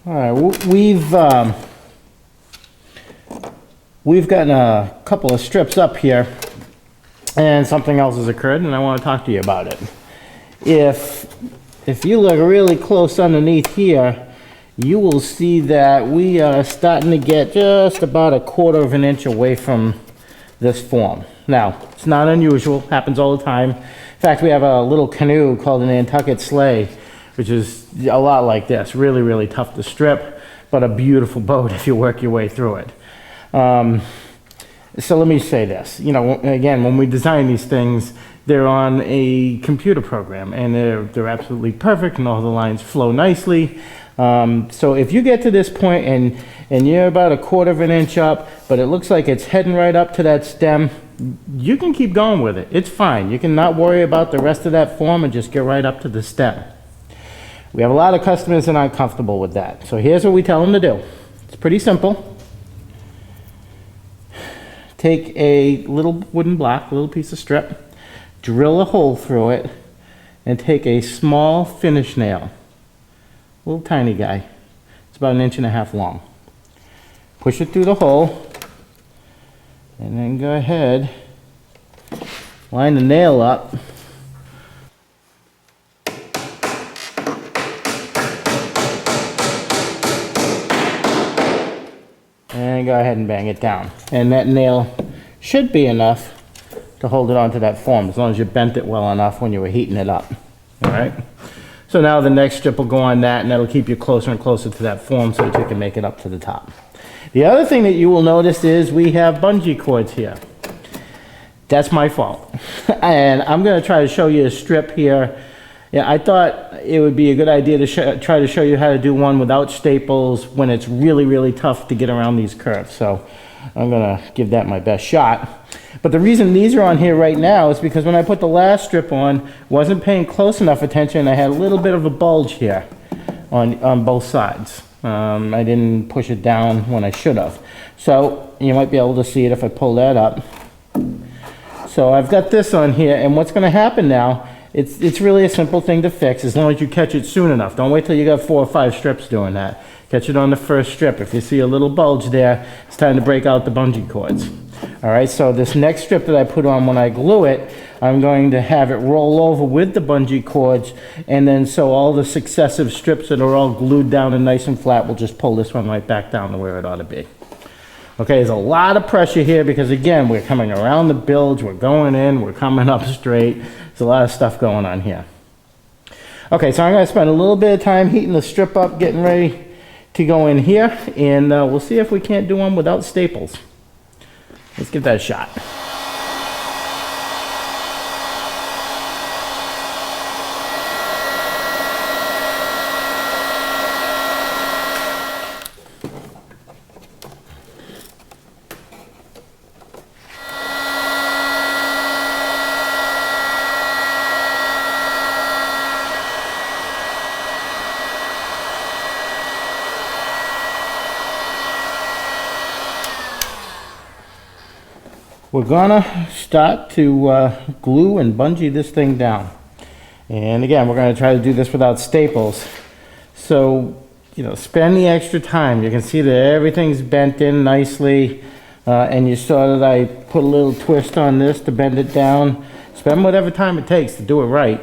All right, we've gotten a couple of strips up here, and something else has occurred, and I want to talk to you about it. If you look really close underneath here, you will see that we are starting to get just about 1/4 of an inch away from this form. Now, it's not unusual, happens all the time. In fact, we have a little canoe called an Nantucket sleigh, which is a lot like this. Really, really tough to strip, but a beautiful boat if you work your way through it. So let me say this, you know, again, when we design these things, they're on a computer program, and they're absolutely perfect, and all the lines flow nicely. So if you get to this point and you're about 1/4 of an inch up, but it looks like it's heading right up to that stem, you can keep going with it. It's fine. You can not worry about the rest of that form and just get right up to the stem. We have a lot of customers that aren't comfortable with that. So here's what we tell them to do. It's pretty simple. Take a little wooden block, a little piece of strip, drill a hole through it, and take a small finish nail, a little tiny guy. It's about 1.5 inches long. Push it through the hole, and then go ahead, line the nail up. And go ahead and bang it down. And that nail should be enough to hold it onto that form, as long as you bent it well enough when you were heating it up. All right? So now the next strip will go on that, and that'll keep you closer and closer to that form so that you can make it up to the top. The other thing that you will notice is we have bungee cords here. That's my fault. And I'm going to try to show you a strip here. Yeah, I thought it would be a good idea to try to show you how to do one without staples when it's really, really tough to get around these curves. So I'm going to give that my best shot. But the reason these are on here right now is because when I put the last strip on, wasn't paying close enough attention. I had a little bit of a bulge here on both sides. I didn't push it down when I should have. So you might be able to see it if I pull that up. So I've got this on here, and what's going to happen now, it's really a simple thing to fix as long as you catch it soon enough. Don't wait till you got 4 or 5 strips doing that. Catch it on the first strip. If you see a little bulge there, it's time to break out the bungee cords. All right, so this next strip that I put on, when I glue it, I'm going to have it roll over with the bungee cords, and then so all the successive strips that are all glued down and nice and flat will just pull this one right back down to where it ought to be. Okay, there's a lot of pressure here because, again, we're coming around the bilge, we're going in, we're coming up straight. There's a lot of stuff going on here. Okay, so I'm going to spend a little bit of time heating the strip up, getting ready to go in here, and we'll see if we can't do one without staples. Let's give that a shot. We're gonna start to glue and bungee this thing down. And again, we're gonna try to do this without staples. So, you know, spend the extra time. You can see that everything's bent in nicely. And you saw that I put a little twist on this to bend it down. Spend whatever time it takes to do it right.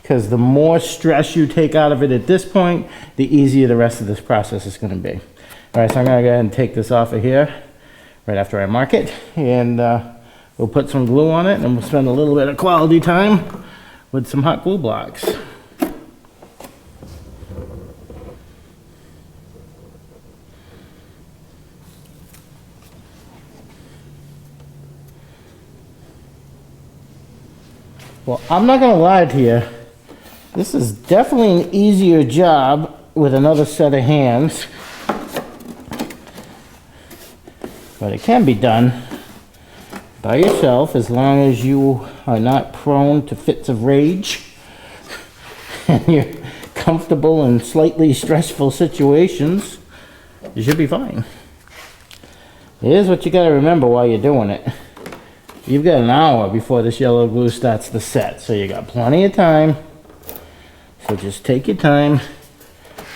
Because the more stress you take out of it at this point, the easier the rest of this process is gonna be. All right, so I'm gonna go ahead and take this off of here right after I mark it, and we'll put some glue on it, and we'll spend a little bit of quality time with some hot glue blocks. Well, I'm not gonna lie to you, this is definitely an easier job with another set of hands. But it can be done by yourself as long as you are not prone to fits of rage and you're comfortable in slightly stressful situations. You should be fine. Here's what you got to remember while you're doing it. You've got an hour before this yellow glue starts to set, so you got plenty of time. So just take your time,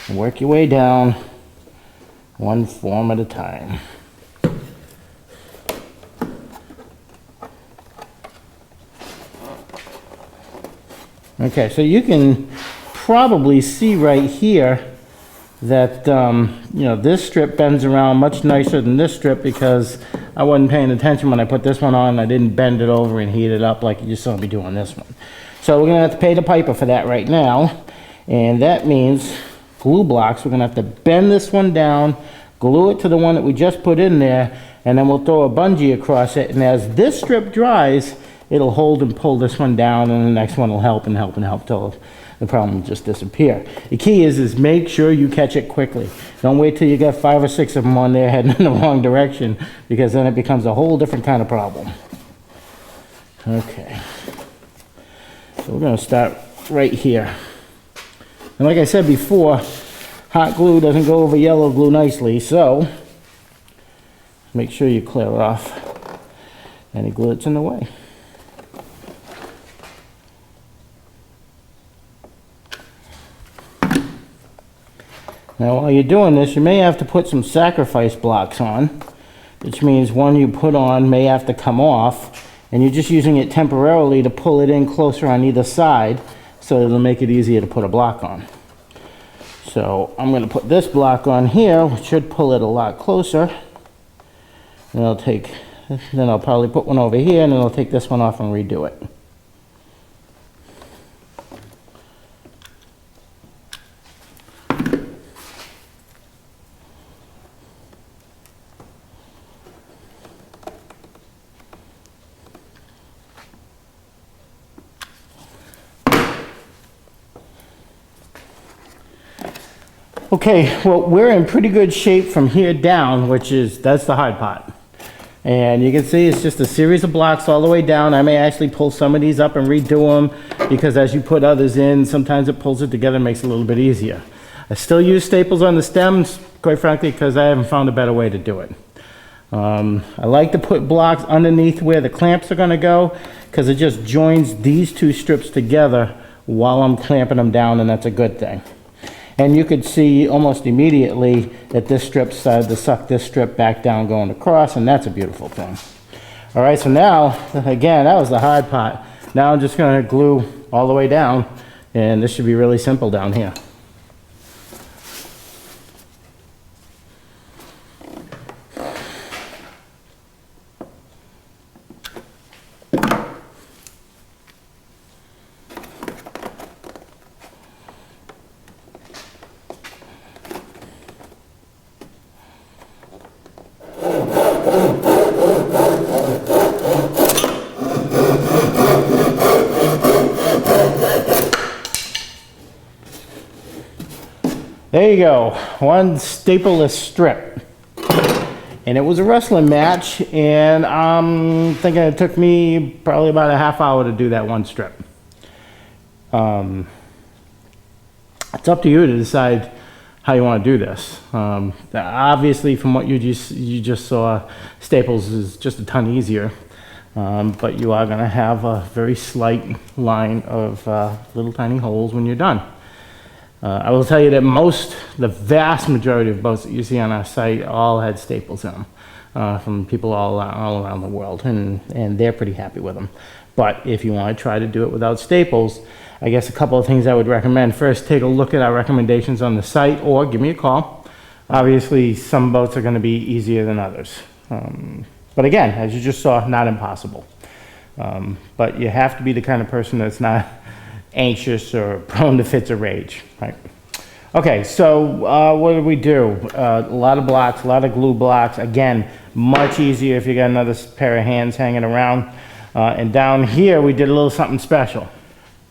and work your way down one form at a time. Okay, so you can probably see right here that, you know, this strip bends around much nicer than this strip because I wasn't paying attention when I put this one on. I didn't bend it over and heat it up like you just saw me doing this one. So we're gonna have to pay the piper for that right now. And that means glue blocks. We're gonna have to bend this one down, glue it to the one that we just put in there, and then we'll throw a bungee across it. And as this strip dries, it'll hold and pull this one down, and the next one will help and help and help till the problem will just disappear. The key is make sure you catch it quickly. Don't wait till you got 5 or 6 of them on there heading in the wrong direction, because then it becomes a whole different kind of problem. Okay. So we're gonna start right here. And like I said before, hot glue doesn't go over yellow glue nicely, so make sure you clear off any glue that's in the way. Now while you're doing this, you may have to put some sacrifice blocks on, which means one you put on may have to come off, and you're just using it temporarily to pull it in closer on either side, so it'll make it easier to put a block on. So I'm going to put this block on here, which should pull it a lot closer. And then I'll probably put one over here, and then I'll take this one off and redo it. Okay, well, we're in pretty good shape from here down, that's the hard part. And you can see it's just a series of blocks all the way down. I may actually pull some of these up and redo them, because as you put others in, sometimes it pulls it together and makes it a little bit easier. I still use staples on the stems, quite frankly, because I haven't found a better way to do it. I like to put blocks underneath where the clamps are gonna go, because it just joins these two strips together while I'm clamping them down, and that's a good thing. And you could see almost immediately that this strip started to suck this strip back down going across, and that's a beautiful thing. All right, so now, again, that was the hard part. Now I'm just gonna glue all the way down, and this should be really simple down here. There you go, one stapleless strip. And it was a wrestling match, and I'm thinking it took me probably about a half hour to do that one strip. It's up to you to decide how you want to do this. Obviously, from what you just saw, staples is just a ton easier. But you are going to have a very slight line of little tiny holes when you're done. I will tell you that the vast majority of boats that you see on our site all had staples in them, from people all around the world, and they're pretty happy with them. But if you want to try to do it without staples, I guess a couple of things I would recommend. First, take a look at our recommendations on the site, or give me a call. Obviously, some boats are going to be easier than others. But again, as you just saw, not impossible. But you have to be the kind of person that's not anxious or prone to fits of rage, right? Okay, so what did we do? A lot of blocks, a lot of glue blocks. Again, much easier if you got another pair of hands hanging around. And down here, we did a little something special.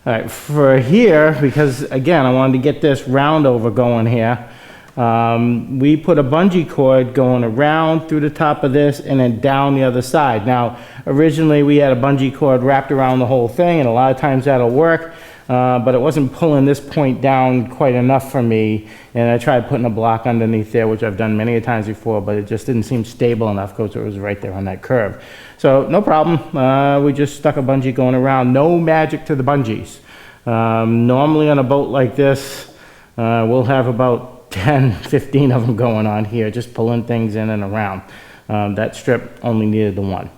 All right, for here, because again, I wanted to get this round over going here, we put a bungee cord going around through the top of this and then down the other side. Now, originally we had a bungee cord wrapped around the whole thing, and a lot of times that'll work. But it wasn't pulling this point down quite enough for me, and I tried putting a block underneath there, which I've done many a times before, but it just didn't seem stable enough because it was right there on that curve. So no problem, we just stuck a bungee going around. No magic to the bungees. Normally on a boat like this, We'll have about 10, 15 of them going on here, just pulling things in and around. That strip only needed the one.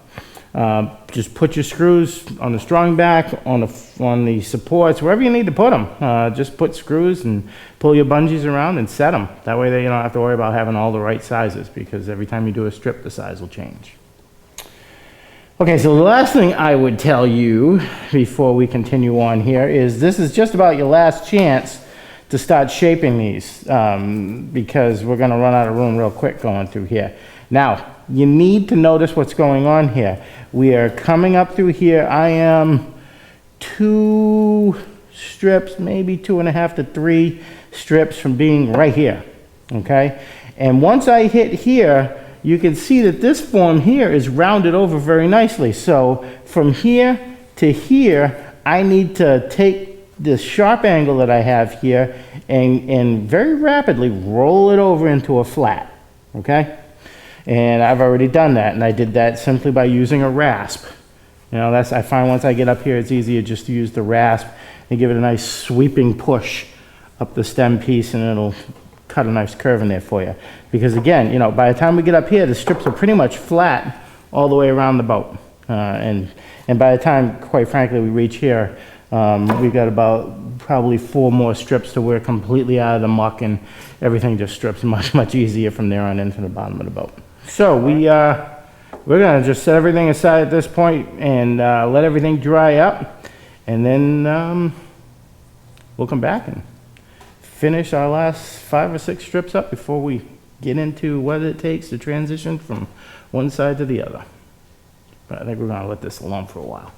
Just put your screws on the strong back, on the supports, wherever you need to put them. Just put screws and pull your bungees around and set them. That way you don't have to worry about having all the right sizes, because every time you do a strip, the size will change. Okay, so the last thing I would tell you before we continue on here is this is just about your last chance to start shaping these, because we're gonna run out of room real quick going through here. Now, you need to notice what's going on here. We are coming up through here. I am 2 strips, maybe 2.5 to 3 strips from being right here, okay? And once I hit here, you can see that this form here is rounded over very nicely. So from here to here, I need to take this sharp angle that I have here and very rapidly roll it over into a flat, okay? And I've already done that, and I did that simply by using a rasp. You know, I find once I get up here, it's easier just to use the rasp and give it a nice sweeping push up the stem piece, and it'll cut a nice curve in there for you. Because again, you know, by the time we get up here, the strips are pretty much flat all the way around the boat. And by the time, quite frankly, we reach here, we've got about probably 4 more strips till we're completely out of the muck, and everything just strips much, much easier from there on into the bottom of the boat. So we're gonna just set everything aside at this point and let everything dry up, and then we'll come back and finish our last 5 or 6 strips up before we get into what it takes to transition from one side to the other. But I think we're gonna let this alone for a while.